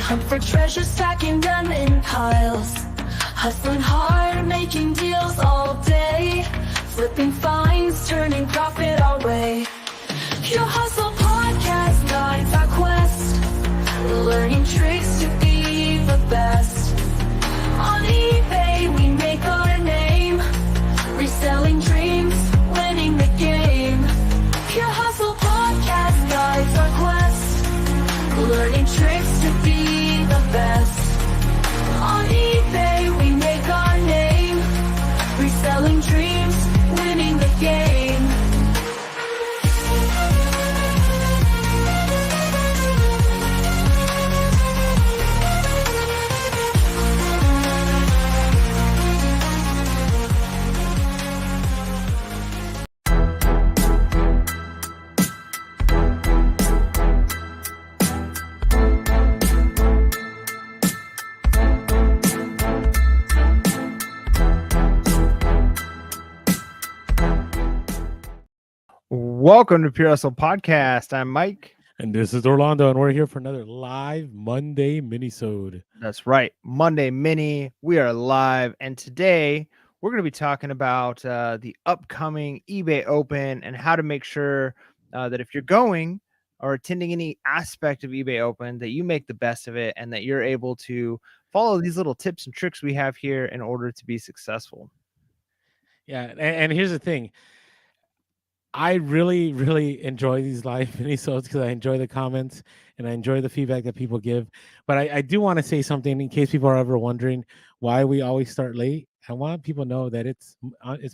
Hunt for treasure, stacking them in piles. Hustling hard, making deals all day. Flipping finds, turning profit our way. Pure Hustle Podcast guides our quest. Learning tricks to be the best. On eBay we make our name. Reselling dreams, winning the game. Pure Hustle Podcast guides our quest. Learning tricks to be the best. On eBay we make our name. Reselling dreams, winning the game. Welcome to Pure Hustle Podcast. I'm Mike. And this is Orlando, and we're here for another live Monday mini-sode. That's right, Monday Mini. We are live, and today we're going to be talking about the upcoming eBay Open and how to make sure that if you're going or attending any aspect of eBay Open, that you make the best of it and that you're able to follow these little tips and tricks we have here in order to be successful. Yeah, and here's the thing. I really, really enjoy these live minisodes because I enjoy the comments and I enjoy the feedback that people give. But I do want to say something in case people are ever wondering why we always start late. I want people to know that it's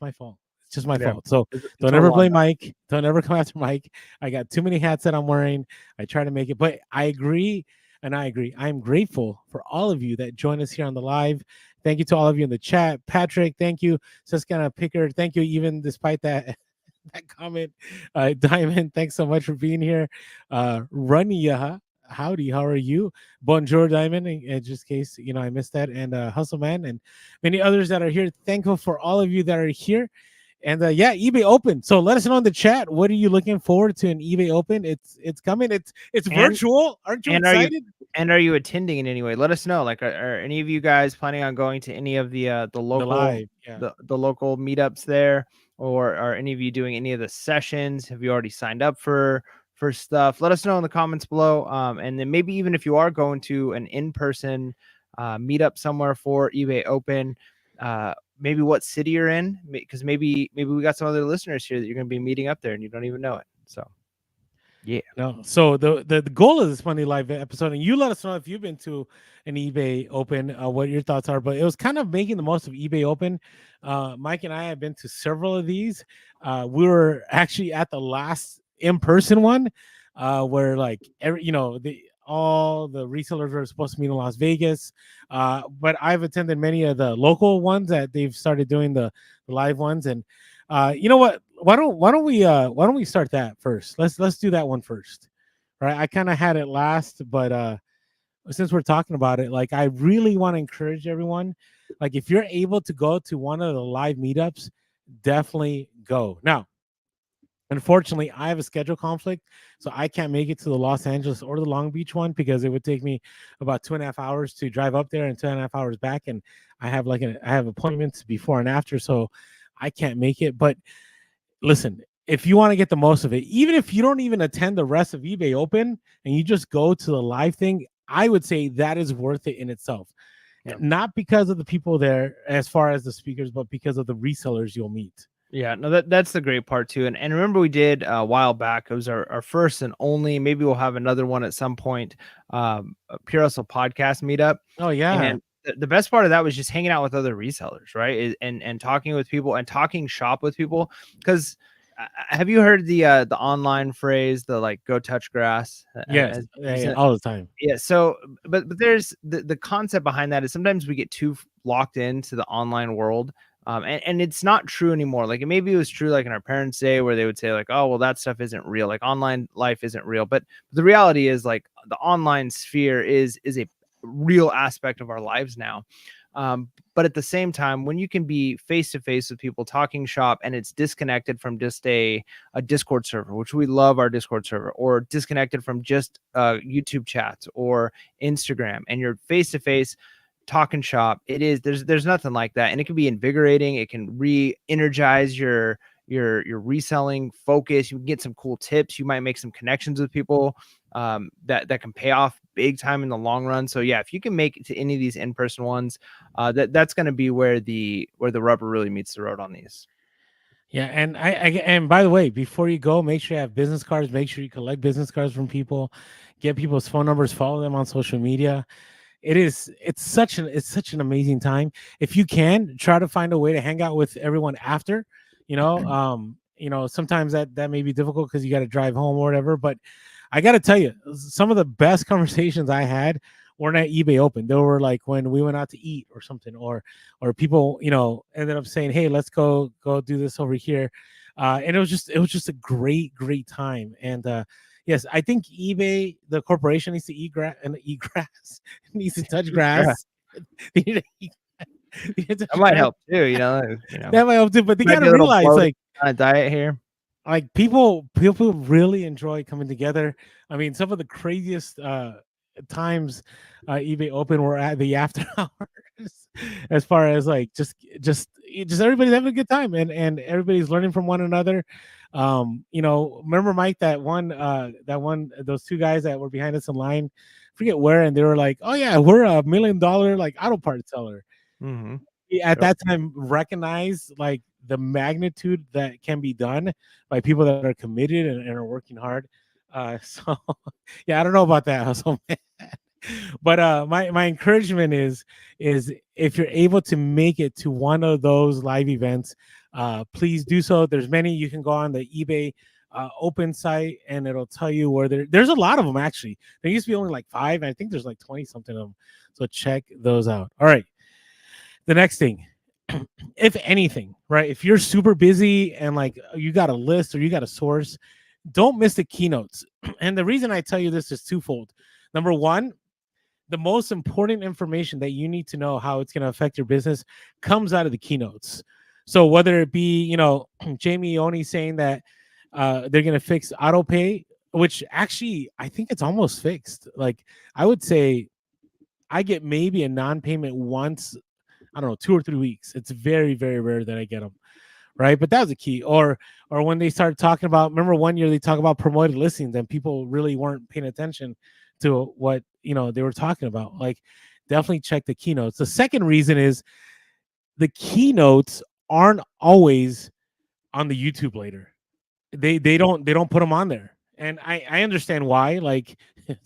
my fault. It's just my fault. So don't ever blame Mike. Don't ever come after Mike. I got too many hats that I'm wearing. I try to make it. But I agree. I'm grateful for all of you that join us here on the live. Thank you to all of you in the chat. Patrick, thank you. Suskana Picker, thank you. Even despite that comment, Diamond, thanks so much for being here. Runya, howdy, how are you? Bonjour, Diamond, in just case I missed that, and Hustle Man, and many others that are here. Thankful for all of you that are here. And yeah, eBay Open. So let us know in the chat. What are you looking forward to in eBay Open? It's coming. It's virtual. Aren't you excited? Are you attending in any way? Let us know. Like, are any of you guys planning on going to any of the local the local meetups there, or are any of you doing any of the sessions? Have you already signed up for stuff? Let us know in the comments below. And then maybe even if you are going to an in-person meetup somewhere for eBay Open, maybe what city you're in, because maybe we got some other listeners here that you're going to be meeting up there and you don't even know it. So yeah. No. So the goal of this Monday live episode, and you let us know if you've been to an eBay Open, what your thoughts are. But it was kind of making the most of eBay Open. Mike and I have been to several of these. We were actually at the last in-person one, where like all the resellers were supposed to meet in Las Vegas. But I've attended many of the local ones that they've started doing the live ones. And you know what? Why don't we start that first? Let's do that one first. Right? I kind of had it last, but since we're talking about it, like I really want to encourage everyone. Like if you're able to go to one of the live meetups, definitely go. Now, unfortunately, I have a schedule conflict, so I can't make it to the Los Angeles or the Long Beach one because it would take me about 2.5 hours to drive up there and 2.5 hours back, and I have appointments before and after, so I can't make it. But listen, if you want to get the most of it, even if you don't even attend the rest of eBay Open and you just go to the live thing, I would say that is worth it in itself. Yeah. Not because of the people there as far as the speakers, but because of the resellers you'll meet. Yeah, no, that's the great part too. And remember, we did a while back. It was our first and only. Maybe we'll have another one at some point. A Pure Hustle Podcast meetup. Oh yeah. And the best part of that was just hanging out with other resellers, right? And talking with people and talking shop with people. Because have you heard the online phrase, the like go touch grass? Yes, all the time. Yeah. So, but there's the concept behind that is sometimes we get too locked into the online world. And it's not true anymore. Like maybe it was true like in our parents' day where they would say like, oh, well, that stuff isn't real. Like online life isn't real. But the reality is like the online sphere is a real aspect of our lives now. But at the same time, when you can be face to face with people talking shop and it's disconnected from just a Discord server, which we love our Discord server, or disconnected from just YouTube chats or Instagram, and you're face to face talking shop, there's nothing like that. And it can be invigorating. It can re-energize your reselling focus. You can get some cool tips. You might make some connections with people that can pay off big time in the long run. So yeah, if you can make it to any of these in-person ones, that's going to be where the rubber really meets the road on these. Yeah, and and by the way, before you go, make sure you have business cards. Make sure you collect business cards from people, get people's phone numbers, follow them on social media. It's such an amazing time. If you can, try to find a way to hang out with everyone after. Sometimes that may be difficult because you got to drive home or whatever. But I got to tell you, some of the best conversations I had weren't at eBay Open. They were like when we went out to eat or something, or people ended up saying, "Hey, let's go do this over here," and it was just a great time. And yes, I think eBay, the corporation, needs to eat grass needs to touch grass. That might help too. That might help too. But they gotta realize, like, on a diet here. Like people really enjoy coming together. I mean, some of the craziest times eBay Open were at the after hours, as far as like just everybody's having a good time and everybody's learning from one another. Remember, Mike, those two guys that were behind us in line, forget where, and they were like, "Oh yeah, we're $1 million like auto parts seller." Mm-hmm. At that time, recognize like the magnitude that can be done by people that are committed and are working hard. So yeah, I don't know about that hustle, man. But my encouragement is if you're able to make it to one of those live events, please do so. There's many. You can go on the eBay Open site and it'll tell you where there's a lot of them. Actually, there used to be only like 5. I think there's like 20 something of them. So check those out. All right. The next thing, if anything, right? If you're super busy and like you got a list or you got a source, don't miss the keynotes. And the reason I tell you this is twofold. Number one, the most important information that you need to know how it's going to affect your business comes out of the keynotes. So whether it be, Jamie Ione saying that they're going to fix auto pay, which actually I think it's almost fixed. Like I would say I get maybe a non-payment once, I don't know, 2 or 3 weeks. It's very, very rare that I get them, right? But that was a key. Or when they started talking about, remember one year they talked about promoted listings and people really weren't paying attention to what they were talking about. Like, definitely check the keynotes. The second reason is the keynotes aren't always on the YouTube later. They don't put them on there. And I understand why. Like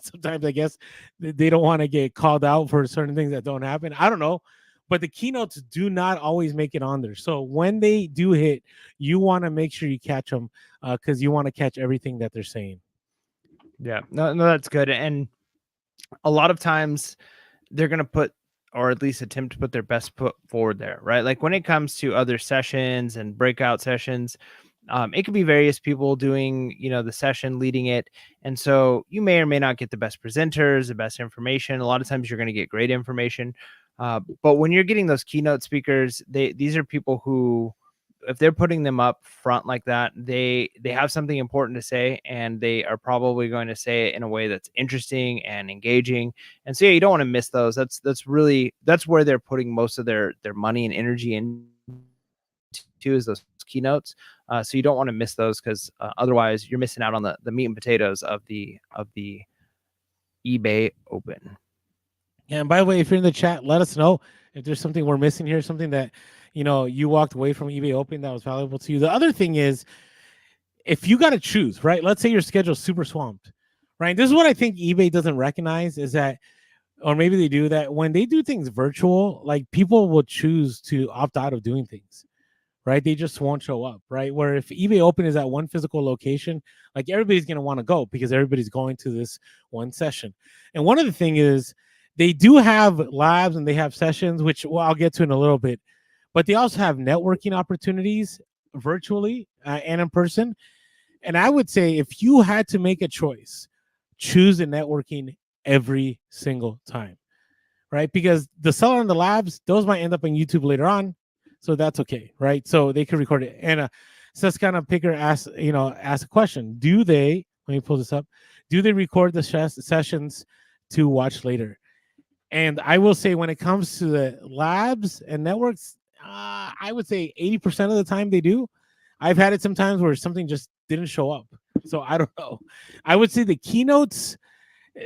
sometimes I guess they don't want to get called out for certain things that don't happen. I don't know. But the keynotes do not always make it on there. So when they do hit, you want to make sure you catch them because you want to catch everything that they're saying. Yeah, no, that's good. And a lot of times they're going to put, or at least attempt to put their best foot forward there, right? Like when it comes to other sessions and breakout sessions, it could be various people doing, the session, leading it. And so you may or may not get the best presenters, the best information. A lot of times you're going to get great information. But when you're getting those keynote speakers, these are people who, if they're putting them up front like that, they have something important to say, and they are probably going to say it in a way that's interesting and engaging. And so yeah, you don't want to miss those. That's where they're putting most of their money and energy into, is those keynotes. So you don't want to miss those because otherwise you're missing out on the meat and potatoes of the eBay Open. Yeah, and by the way, if you're in the chat, let us know if there's something we're missing here, something that you walked away from eBay Open that was valuable to you. The other thing is, if you got to choose, right? Let's say your schedule's super swamped, right? This is what I think eBay doesn't recognize is that, or maybe they do, that when they do things virtual, like people will choose to opt out of doing things, right? They just won't show up, right? Where if eBay Open is at one physical location, like everybody's going to want to go because everybody's going to this one session. And one of the things is, they do have labs and they have sessions, which I'll get to in a little bit, but they also have networking opportunities virtually and in person. And I would say if you had to make a choice, choose the networking every single time, right? Because the seller and the labs, those might end up on YouTube later on, so that's okay, right? So they can record it. And so let's kind of pick or ask a question. Do they? Let me pull this up. Do they record the sessions to watch later? And I will say, when it comes to the labs and networks, I would say 80% of the time they do. I've had it sometimes where something just didn't show up. So I don't know. I would say the keynotes,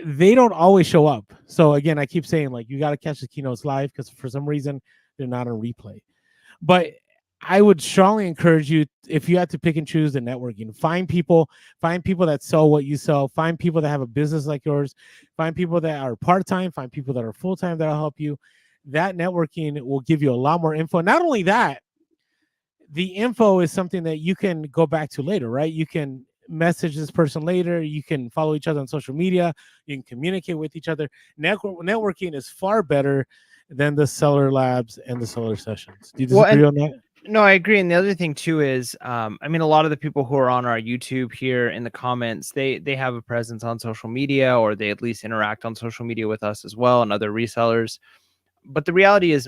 they don't always show up. So again, I keep saying, like, you got to catch the keynotes live, because for some reason they're not on replay. But I would strongly encourage you, if you had to pick and choose the networking, find people that sell what you sell, find people that have a business like yours, find people that are part-time, find people that are full-time that'll help you. That networking will give you a lot more info. Not only that, the info is something that you can go back to later, right? You can message this person later. You can follow each other on social media. You can communicate with each other. Networking is far better than the seller labs and the seller sessions. Do you disagree on that? No, I agree. And the other thing too is, I mean, a lot of the people who are on our YouTube here in the comments, they have a presence on social media, or they at least interact on social media with us as well and other resellers. But the reality is,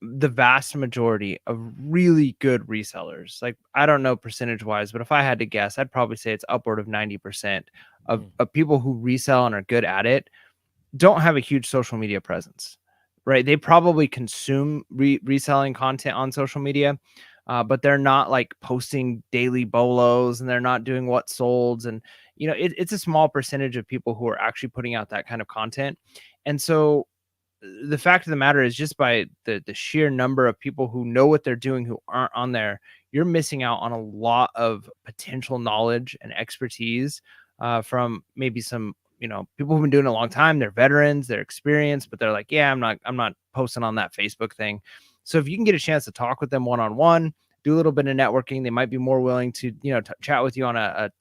the vast majority of really good resellers, like, I don't know percentage wise, but if I had to guess, I'd probably say it's upward of 90% of people who resell and are good at it don't have a huge social media presence, right? They probably consume reselling content on social media, but they're not like posting daily bolos, and they're not doing what solds. And, it's a small percentage of people who are actually putting out that kind of content. And so the fact of the matter is, just by the sheer number of people who know what they're doing who aren't on there, you're missing out on a lot of potential knowledge and expertise from maybe some people who've been doing it a long time. They're veterans, they're experienced, but they're like, yeah, I'm not posting on that Facebook thing. So if you can get a chance to talk with them one-on-one, do a little bit of networking, they might be more willing to chat with you on a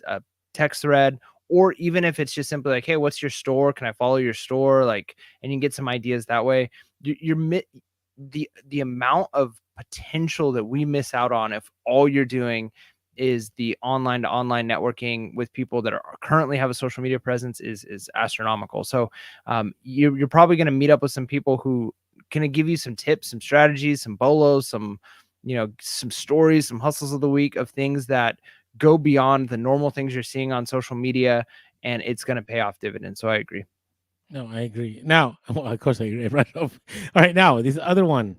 text thread. Or even if it's just simply like, hey, what's your store? Can I follow your store? Like, and you can get some ideas that way. The amount of potential that we miss out on if all you're doing is the online to online networking with people that are currently have a social media presence is astronomical. So you're probably going to meet up with some people who can give you some tips, some strategies, some bolos, some some stories, some hustles of the week of things that go beyond the normal things you're seeing on social media, and it's going to pay off dividends. So I agree. No, I agree. Now, well, of course I agree. Right. All right. Now, this other one,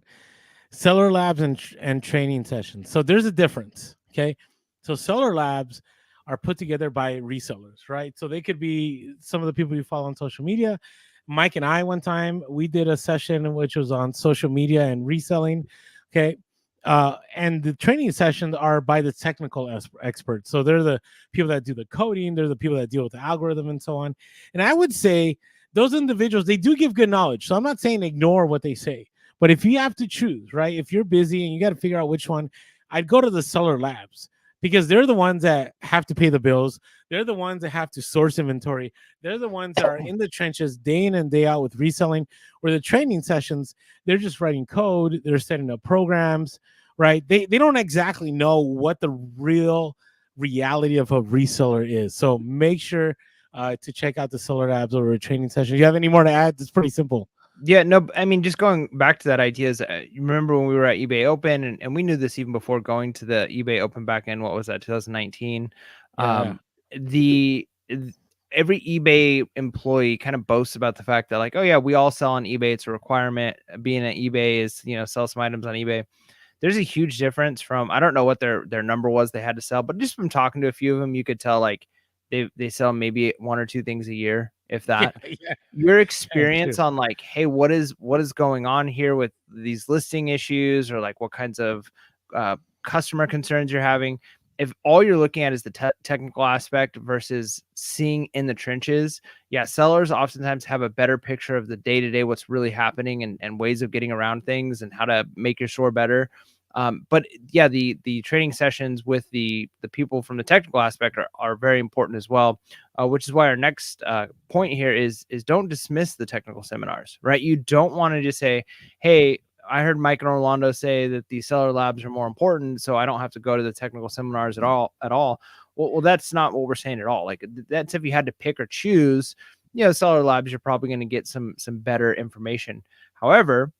seller labs and training sessions. So there's a difference. Okay. So seller labs are put together by resellers, right? So they could be some of the people you follow on social media. Mike and I, one time, we did a session which was on social media and reselling. Okay. And the training sessions are by the technical experts. So they're the people that do the coding, they're the people that deal with the algorithm and so on. And I would say those individuals, they do give good knowledge. So I'm not saying ignore what they say, but if you have to choose, right, if you're busy and you got to figure out which one, I'd go to the seller labs, because they're the ones that have to pay the bills. They're the ones that have to source inventory. They're the ones that are in the trenches day in and day out with reselling. Where the training sessions, they're just writing code, they're setting up programs, right? They don't exactly know what the real reality of a reseller is. So make sure to check out the seller labs over a training session. Do you have any more to add? It's pretty simple. Yeah, no, I mean, just going back to that idea is, you remember when we were at eBay Open, and we knew this even before going to the eBay Open back in, what was that, 2019? Yeah. Every eBay employee kind of boasts about the fact that, like, oh yeah, we all sell on eBay. It's a requirement. Being at eBay is, sell some items on eBay. There's a huge difference from, I don't know what their number was they had to sell, but just from talking to a few of them, you could tell like they sell maybe 1 or 2 things a year, if that. Yeah. Your experience on like, hey, what is going on here with these listing issues, or like what kinds of customer concerns you're having. If all you're looking at is the technical aspect versus seeing in the trenches, yeah, sellers oftentimes have a better picture of the day-to-day, what's really happening, and ways of getting around things and how to make your store better. But yeah, the training sessions with the people from the technical aspect are very important as well, which is why our next point here is don't dismiss the technical seminars, right? You don't want to just say, hey, I heard Mike and Orlando say that the seller labs are more important, so I don't have to go to the technical seminars at all. Well, that's not what we're saying at all. Like, that's if you had to pick or choose, Seller Labs, you're probably going to get some better information. However,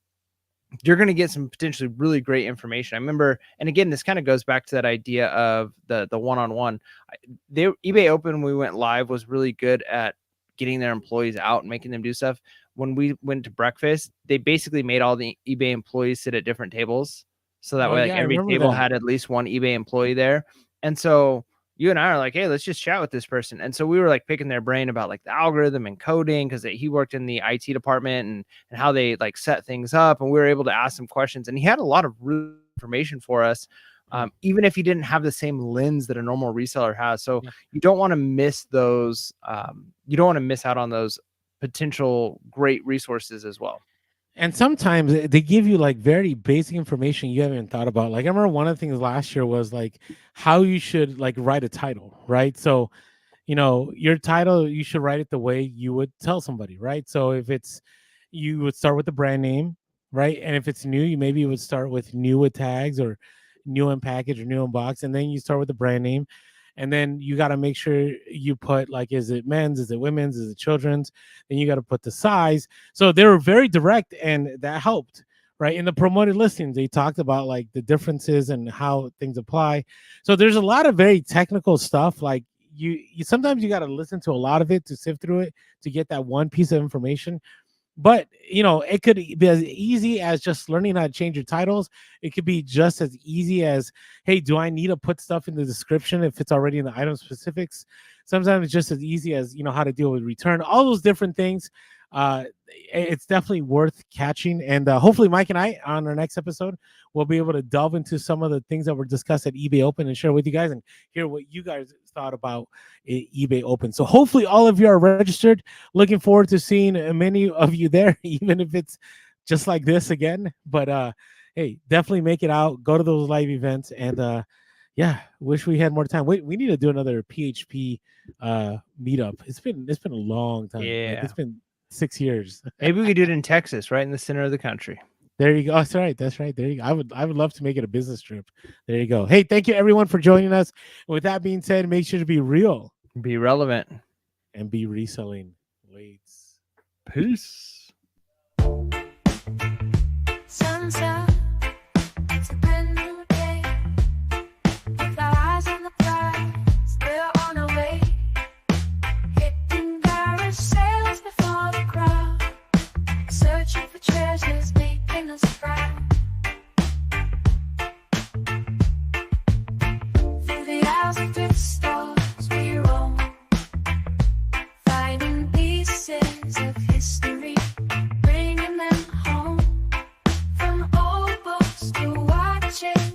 you're going to get some potentially really great information. I remember, and again, this kind of goes back to that idea of the one-on-one. eBay Open, when we went live, was really good at getting their employees out and making them do stuff. When we went to breakfast, they basically made all the eBay employees sit at different tables. So that way, like, every table had at least one eBay employee there. And so you and I are like, hey, let's just chat with this person. And so we were like picking their brain about like the algorithm and coding, because he worked in the IT department and how they like set things up. And we were able to ask some questions, and he had a lot of real information for us, even if he didn't have the same lens that a normal reseller has. So you don't want to miss those. You don't want to miss out on those potential great resources as well. And sometimes they give you like very basic information you haven't even thought about. Like I remember one of the things last year was like how you should like write a title, right? So, your title, you should write it the way you would tell somebody, right? So if you would start with the brand name, right? And if it's new, maybe you would start with new with tags, or new in package, or new in box. And then you start with the brand name. And then you got to make sure you put like, is it men's? Is it women's? Is it children's? Then you got to put the size. So they were very direct, and that helped, right? In the promoted listings, they talked about like the differences and how things apply. So there's a lot of very technical stuff. Like you sometimes you got to listen to a lot of it to sift through it to get that one piece of information. But, it could be as easy as just learning how to change your titles. It could be just as easy as, hey, do I need to put stuff in the description if it's already in the item specifics? Sometimes it's just as easy as, how to deal with return, all those different things. It's definitely worth catching. And hopefully Mike and I, on our next episode, will be able to delve into some of the things that were discussed at eBay Open and share with you guys and hear what you guys thought about eBay Open. So hopefully all of you are registered. Looking forward to seeing many of you there, even if it's just like this again. But hey, definitely make it out. Go to those live events. And wish we had more time. We need to do another PHP meetup. It's been a long time. Yeah, like, it's been 6 years. Maybe we could do it in Texas, right in the center of the country. There you go. That's right. There you go. I would love to make it a business trip. There you go. Hey, thank you everyone for joining us. With that being said, make sure to be real, be relevant, and be reselling. Waits. Peace. Sunset, it's a brand new day. With our eyes on the prize, we're on our way. Hitting garage sales before the crowd, searching for treasures, making us proud. Through the aisles of thrift stores we roam, finding pieces of history, bringing them home. From old books to watches